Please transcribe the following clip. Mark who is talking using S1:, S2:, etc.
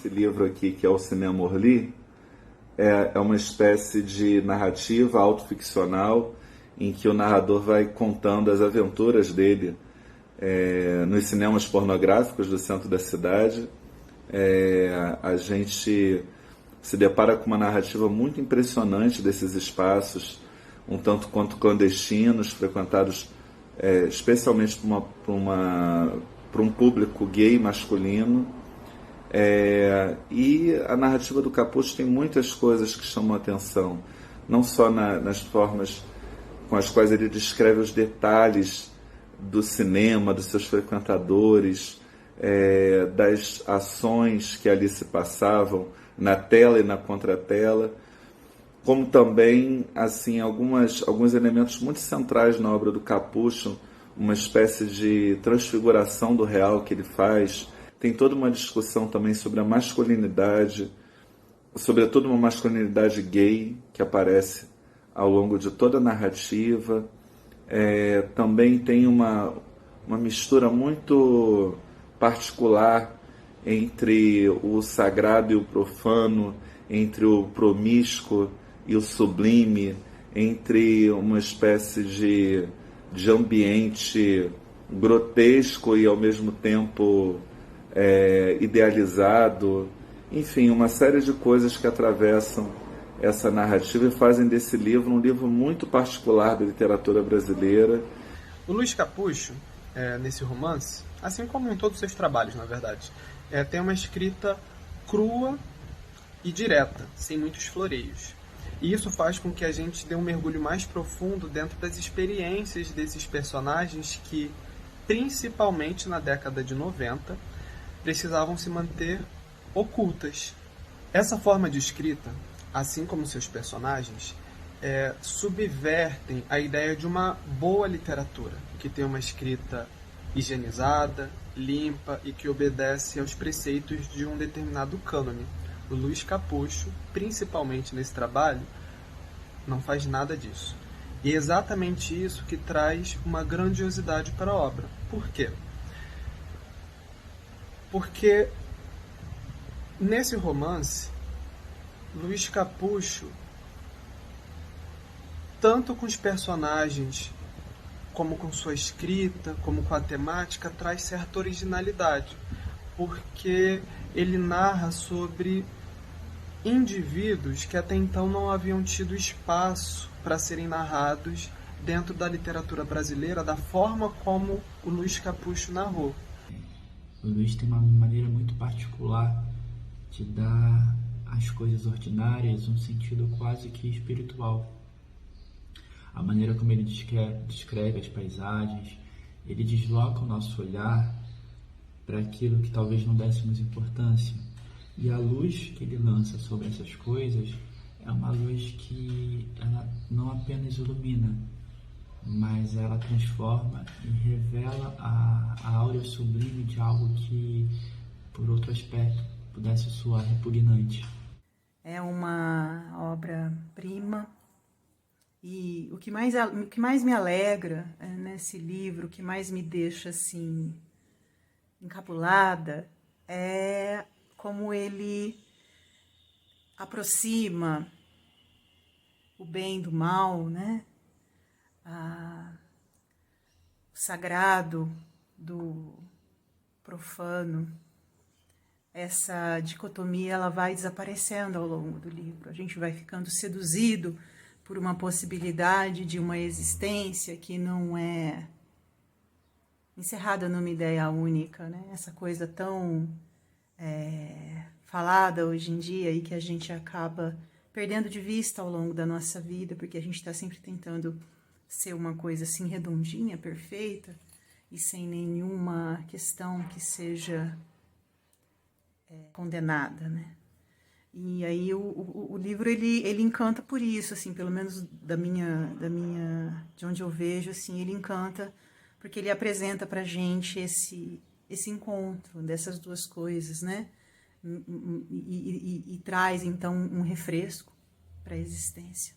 S1: esse livro aqui, que é o Cinema Orly, é uma espécie de narrativa autoficcional em que o narrador vai contando as aventuras dele nos cinemas pornográficos do centro da cidade. A gente se depara com uma narrativa muito impressionante desses espaços, um tanto quanto clandestinos, frequentados especialmente por um público gay masculino. E a narrativa do Capucho tem muitas coisas que chamam a atenção, não só nas formas com as quais ele descreve os detalhes do cinema, dos seus frequentadores, das ações que ali se passavam na tela e na contratela, como também assim alguns elementos muito centrais na obra do Capucho, uma espécie de transfiguração do real que ele faz. Tem toda uma discussão também sobre a masculinidade, sobretudo uma masculinidade gay que aparece ao longo de toda a narrativa. Também tem uma mistura muito particular entre o sagrado e o profano, entre o promíscuo e o sublime, entre uma espécie de ambiente grotesco e ao mesmo tempo idealizado. Enfim, uma série de coisas que atravessam essa narrativa e fazem desse livro um livro muito particular da literatura brasileira.
S2: O Luiz Capucho, nesse romance, assim como em todos os seus trabalhos, na verdade, tem uma escrita crua e direta, sem muitos floreios. E isso faz com que a gente dê um mergulho mais profundo dentro das experiências desses personagens que, principalmente na década de 90, precisavam se manter ocultas. Essa forma de escrita, assim como seus personagens, subvertem a ideia de uma boa literatura, que tem uma escrita higienizada, limpa e que obedece aos preceitos de um determinado cânone. O Luiz Capucho, principalmente nesse trabalho, não faz nada disso. E é exatamente isso que traz uma grandiosidade para a obra. Por quê? Porque nesse romance, Luiz Capucho, tanto com os personagens, como com sua escrita, como com a temática, traz certa originalidade, porque ele narra sobre indivíduos que até então não haviam tido espaço para serem narrados dentro da literatura brasileira da forma como o Luiz Capucho narrou.
S3: O Luiz tem uma maneira muito particular de dar às coisas ordinárias um sentido quase que espiritual. A maneira como ele descreve as paisagens, ele desloca o nosso olhar para aquilo que talvez não dessemos importância. E a luz que ele lança sobre essas coisas é uma luz que ela não apenas ilumina, mas ela transforma e revela a áurea sublime de algo que, por outro aspecto, pudesse soar repugnante.
S4: É uma obra-prima e o que mais me alegra nesse livro, o que mais me deixa assim encabulada, é como ele aproxima o bem do mal, né? O sagrado do profano. Essa dicotomia ela vai desaparecendo ao longo do livro. A gente vai ficando seduzido por uma possibilidade de uma existência que não é encerrada numa ideia única, né? Essa coisa tão falada hoje em dia e que a gente acaba perdendo de vista ao longo da nossa vida, porque a gente está sempre tentando ser uma coisa assim redondinha, perfeita e sem nenhuma questão que seja condenada, né? E aí o livro ele encanta por isso, assim, pelo menos de onde eu vejo, assim, ele encanta porque ele apresenta pra gente esse encontro dessas duas coisas, né? E traz então um refresco para a existência.